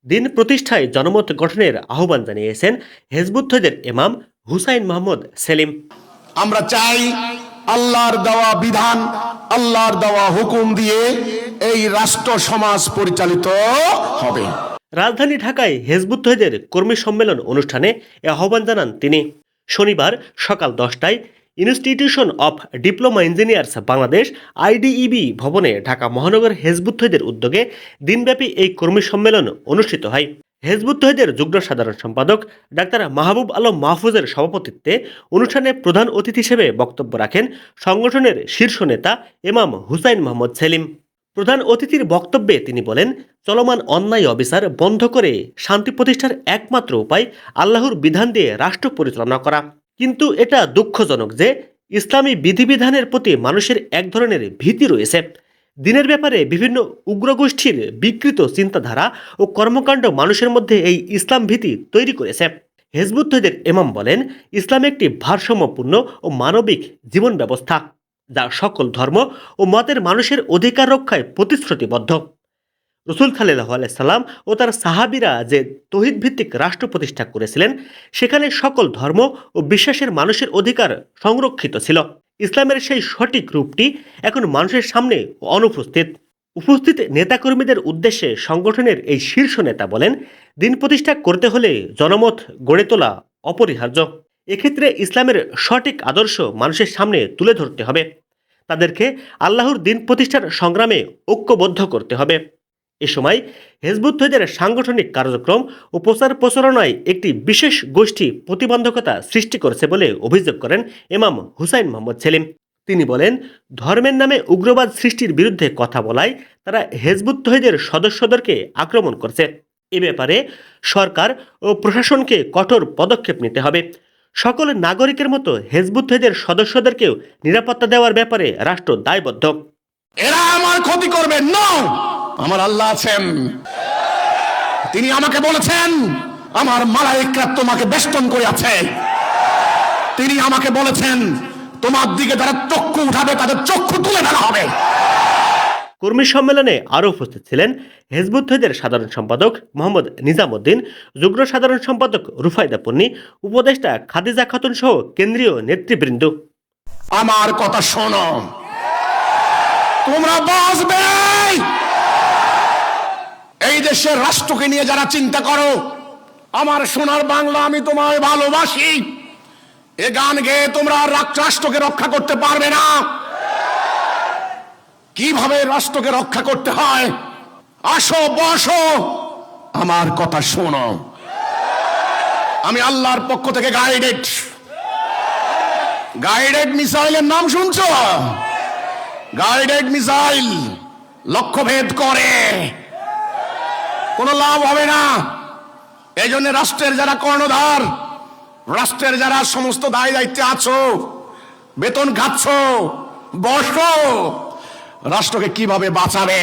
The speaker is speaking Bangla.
দিন প্রতিষ্ঠায় জনমত গঠনের আহ্বান জানিয়েছেন হেজবুত তওহিদের ইমাম হুসাইন মোহাম্মদ সেলিম। আমরা চাই আল্লাহর দেওয়া বিধান, আল্লাহর দেওয়া হুকুম দিয়ে এই রাষ্ট্র সমাজ পরিচালিত হবে। রাজধানী ঢাকায় হেজবুত তওহিদের কর্মী সম্মেলন অনুষ্ঠানে এ আহ্বান জানান তিনি। শনিবার সকাল 10টায় institution of diploma engineers Bangladesh IDEB ভবনে ঢাকা মহানগর হেজবুত তওহিদের উদ্যোগে দিনব্যাপী এই কর্মী সম্মেলন অনুষ্ঠিত হয়। হেজবুত তওহিদের যুগ্ম সাধারণ সম্পাদক ডাক্তার মাহবুব আলম মাহফুজের সভাপতিত্বে অনুষ্ঠানে প্রধান অতিথি হিসেবে বক্তব্য রাখেন সংগঠনের শীর্ষ নেতা ইমাম হুসাইন মোহাম্মদ সেলিম। প্রধান অতিথির বক্তব্যে তিনি বলেন, চলমান অন্যায় অবিচার বন্ধ করে শান্তি প্রতিষ্ঠার একমাত্র উপায় আল্লাহর বিধান দিয়ে রাষ্ট্র পরিচালনা করা। কিন্তু এটা দুঃখজনক যে ইসলামী বিধিবিধানের প্রতি মানুষের এক ধরনের ভীতি রয়েছে। দিনের ব্যাপারে বিভিন্ন উগ্রগোষ্ঠীর বিকৃত চিন্তাধারা ও কর্মকাণ্ড মানুষের মধ্যে এই ইসলাম ভীতি তৈরি করেছে। হেজবুত তওহিদের ইমাম বলেন, ইসলাম একটি ভারসাম্যপূর্ণ ও মানবিক জীবন ব্যবস্থা যা সকল ধর্ম ও মতের মানুষের অধিকার রক্ষায় প্রতিশ্রুতিবদ্ধ। রসুল সাল্লাল্লাহু আলাইহি সাল্লাম ও তার সাহাবীরা যে তৌহিদ ভিত্তিক রাষ্ট্র প্রতিষ্ঠা করেছিলেন, সেখানে সকল ধর্ম ও বিশ্বাসের মানুষের অধিকার সংরক্ষিত ছিল। ইসলামের সেই সঠিক রূপটি এখন মানুষের সামনে অনুপস্থিত। উপস্থিত নেতাকর্মীদের উদ্দেশ্যে সংগঠনের এই শীর্ষ নেতা বলেন, দিন প্রতিষ্ঠা করতে হলে জনমত গড়ে তোলা অপরিহার্য। এক্ষেত্রে ইসলামের সঠিক আদর্শ মানুষের সামনে তুলে ধরতে হবে। তাদেরকে আল্লাহর দিন প্রতিষ্ঠার সংগ্রামে ঐক্যবদ্ধ করতে হবে। এ সময় হেজবুত তওহিদের সাংগঠনিক কার্যক্রম ও প্রচার প্রচারণায় একটি বিশেষ গোষ্ঠী প্রতিবন্ধকতা সৃষ্টি করেছে বলে অভিযোগ করেন ইমাম হুসাইন মোহাম্মদ সেলিম। তিনি বলেন, ধর্মের নামে উগ্রবাদ সৃষ্টির বিরুদ্ধে কথা বলায় তারা হেজবুত তওহিদের সদস্যদেরকে আক্রমণ করছে। এ ব্যাপারে সরকার ও প্রশাসনকে কঠোর পদক্ষেপ নিতে হবে। সকল নাগরিকের মতো হেজবুত তওহিদের সদস্যদেরকেও নিরাপত্তা দেওয়ার ব্যাপারে রাষ্ট্র দায়বদ্ধ। এরা আমার ক্ষতি করবে না, আমার আল্লাহ আছেন, তিনি আমাকে বলেছেন আমার মালায়েকরা তোমাকে বেষ্টন করে আছে। তিনি আমাকে বলেছেন তোমার দিকে যারা চক্ষু উঠাবে তাদের চক্ষু তুলে ফেলা হবে। কর্মী সম্মেলনে আরও উপস্থিত ছিলেন হেজবুত তওহিদের সাধারণ সম্পাদক মোহাম্মদ নিজামউদ্দিন, যুগ্ম সাধারণ সম্পাদক রুফায়দা পন্নী, উপদেষ্টা খাদিজা খাতুন সহ কেন্দ্রীয় নেতৃবৃন্দ। আমার কথা শোনো, তোমরা বাঁচবে। এই দেশের রাষ্ট্রকে নিয়ে যারা চিন্তা করো, আমার সোনার বাংলা আমি তোমায় ভালোবাসি, এ গান গেয়ে তোমরা রাষ্ট্রকে রক্ষা করতে পারবে না। কিভাবে রাষ্ট্রকে রক্ষা করতে হয়, আসো বসো, আমার কথা শোনো। আমি আল্লাহর পক্ষ থেকে গাইডেড মিসাইলের নাম শুনছো? গাইডেড মিসাইল লক্ষ্যভেদ করে, কোনো লাভ হবে না। এই জন্য রাষ্ট্রের যারা কর্ণধার, রাষ্ট্রের যারা সমস্ত দায় দায়িত্বে আছো, বেতন খাচ্ছ, বসো, রাষ্ট্রকে কিভাবে বাঁচাবে